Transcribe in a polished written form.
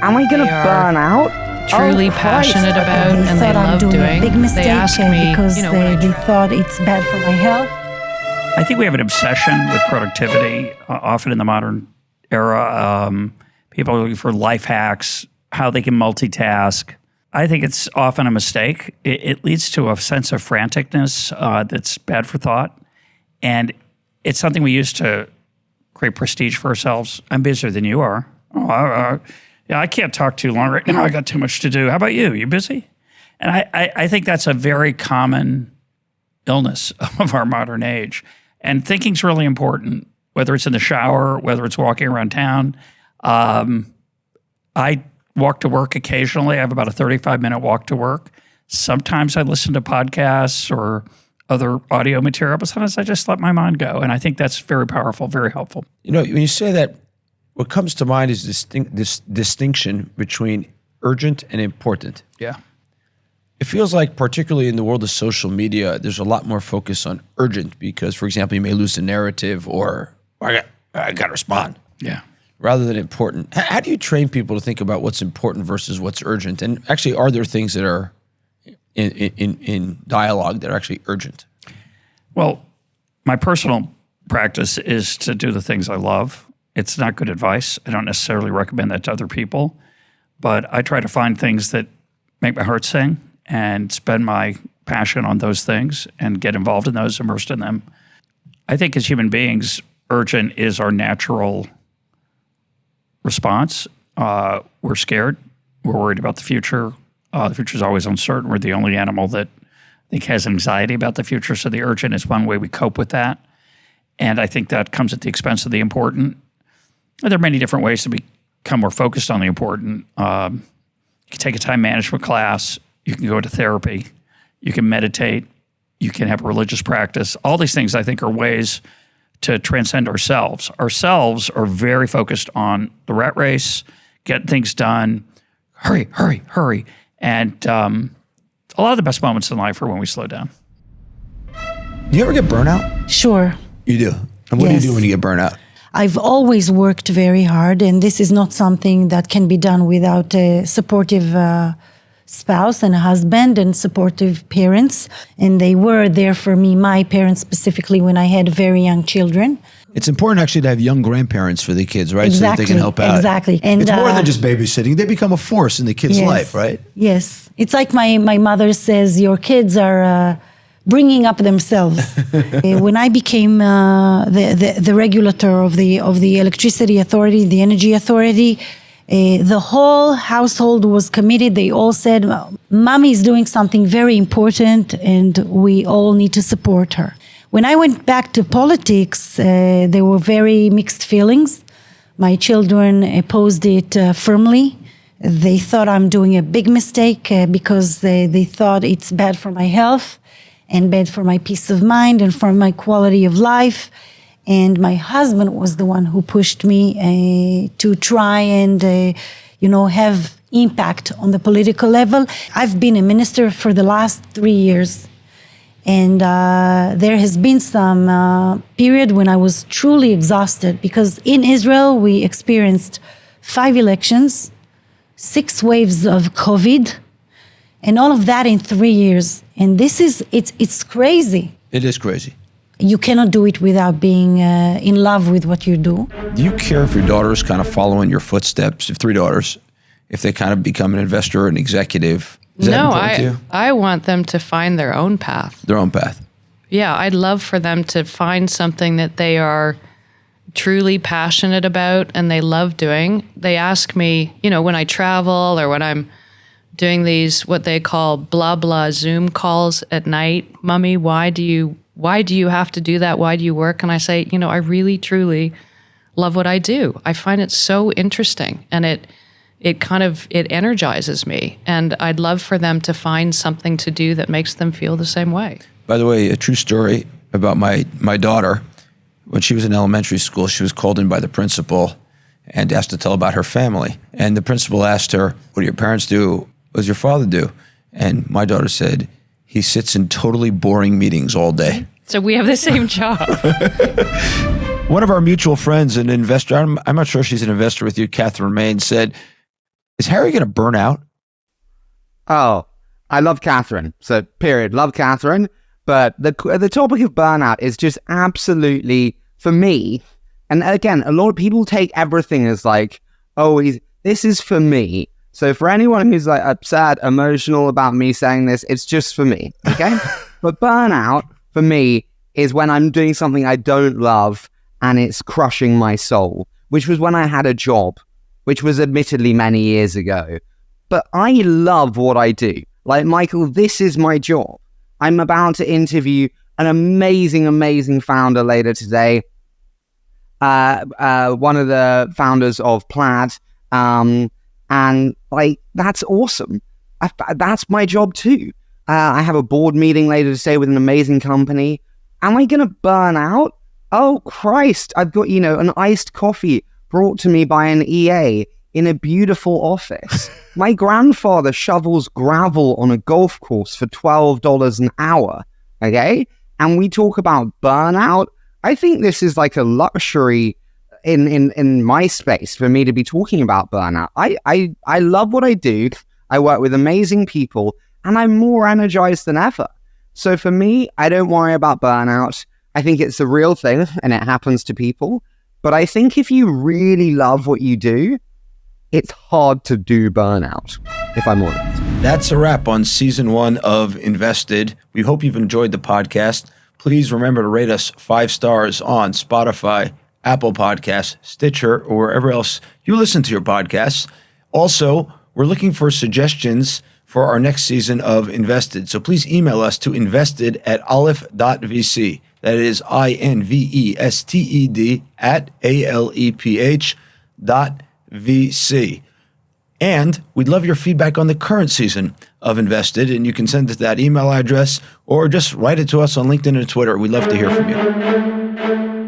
Am I going to burn out? Truly passionate about and they love doing. Big mistake They ask me, because they thought it's bad for my health. I think we have an obsession with productivity, often in the modern era. People are looking for life hacks, how they can multitask. I think it's often a mistake. It leads to a sense of franticness that's bad for thought. And it's something we use to create prestige for ourselves. I'm busier than you are. Yeah, I can't talk too long right now. I got too much to do. How about you? You busy? And I think that's a very common illness of our modern age. And thinking's really important, whether it's in the shower, whether it's walking around town. I walk to work occasionally. I have about a 35-minute walk to work. Sometimes I listen to podcasts or other audio material, but sometimes I just let my mind go. And I think that's very powerful, very helpful. You know, when you say that, what comes to mind is this distinction between urgent and important. Yeah. It feels like, particularly in the world of social media, there's a lot more focus on urgent because, for example, you may lose the narrative or I got to respond. Yeah. Rather than important. How do you train people to think about what's important versus what's urgent? And actually, are there things that are in dialogue that are actually urgent? Well, my personal practice is to do the things I love. It's not good advice. I don't necessarily recommend that to other people, but I try to find things that make my heart sing and spend my passion on those things and get involved in those, immersed in them. I think as human beings, urgent is our natural response. We're scared. We're worried about the future. The future is always uncertain. We're the only animal that I think has anxiety about the future. So the urgent is one way we cope with that. And I think that comes at the expense of the important. There are many different ways to become more focused on the important. You can take a time management class. You can go to therapy. You can meditate. You can have a religious practice. All these things, I think, are ways to transcend ourselves. Ourselves are very focused on the rat race, get things done, hurry, hurry, hurry. And a lot of the best moments in life are when we slow down. Do you ever get burnout? Sure. You do. And what do you do when you get burnout? I've always worked very hard, and this is not something that can be done without a supportive spouse and a husband and supportive parents. And they were there for me, my parents specifically, when I had very young children. It's important actually to have young grandparents for the kids, right? Exactly, so that they can help out. Exactly. And it's more than just babysitting. They become a force in the kid's life, right? Yes. It's like my mother says, your kids are bringing up themselves. When I became the regulator of the electricity authority, the energy authority, the whole household was committed. They all said, Mommy is doing something very important and we all need to support her. When I went back to politics, there were very mixed feelings. My children opposed it firmly. They thought I'm doing a big mistake because they thought it's bad for my health and bad for my peace of mind and for my quality of life. And my husband was the one who pushed me to try and, have impact on the political level. I've been a minister for the last 3 years. And there has been some period when I was truly exhausted because in Israel, we experienced 5 elections, 6 waves of COVID, and all of that in 3 years. And it's crazy. It is crazy. You cannot do it without being in love with what you do. Do you care if your daughters kind of follow in your footsteps, if 3 daughters, if they kind of become an investor, an executive? No, I want them to find their own path. Their own path. Yeah, I'd love for them to find something that they are truly passionate about and they love doing. They ask me, when I travel or when I'm doing these, what they call blah, blah Zoom calls at night, Mommy, why do you have to do that? Why do you work? And I say, I really, truly love what I do. I find it so interesting and it energizes me. And I'd love for them to find something to do that makes them feel the same way. By the way, a true story about my daughter. When she was in elementary school, she was called in by the principal and asked to tell about her family. And the principal asked her, what do your parents do? What does your father do? And my daughter said, he sits in totally boring meetings all day. So we have the same job. One of our mutual friends, an investor, I'm not sure if she's an investor with you, Kathryn, Mayne, said, Is Harry going to burn out? Oh, I love Kathryn. So, period. Love Kathryn. But the topic of burnout is just absolutely, for me, and again, a lot of people take everything as like, oh, this is for me. So for anyone who's like upset, emotional about me saying this, it's just for me, okay? But burnout, for me, is when I'm doing something I don't love and it's crushing my soul, which was when I had a job, which was admittedly many years ago. But I love what I do. Like, Michael, this is my job. I'm about to interview an amazing, amazing founder later today. One of the founders of Plaid. And like, that's awesome. That's my job too. I have a board meeting later today with an amazing company. Am I going to burn out? Oh, Christ. I've got, an iced coffee brought to me by an EA in a beautiful office. My grandfather shovels gravel on a golf course for $12 an hour. Okay. And we talk about burnout. I think this is like a luxury in my space for me to be talking about burnout. I love what I do. I work with amazing people and I'm more energized than ever. So for me, I don't worry about burnout. I think it's a real thing and it happens to people. But I think if you really love what you do, it's hard to do burnout, if I'm honest. That's a wrap on season 1 of Invested. We hope you've enjoyed the podcast. Please remember to rate us 5 stars on Spotify, Apple Podcasts, Stitcher, or wherever else you listen to your podcasts. Also, we're looking for suggestions for our next season of Invested. So please email us to invested@aleph.vc. That is INVESTED @ALEPH.VC. And we'd love your feedback on the current season of Invested, and you can send it to that email address or just write it to us on LinkedIn and Twitter. We'd love to hear from you.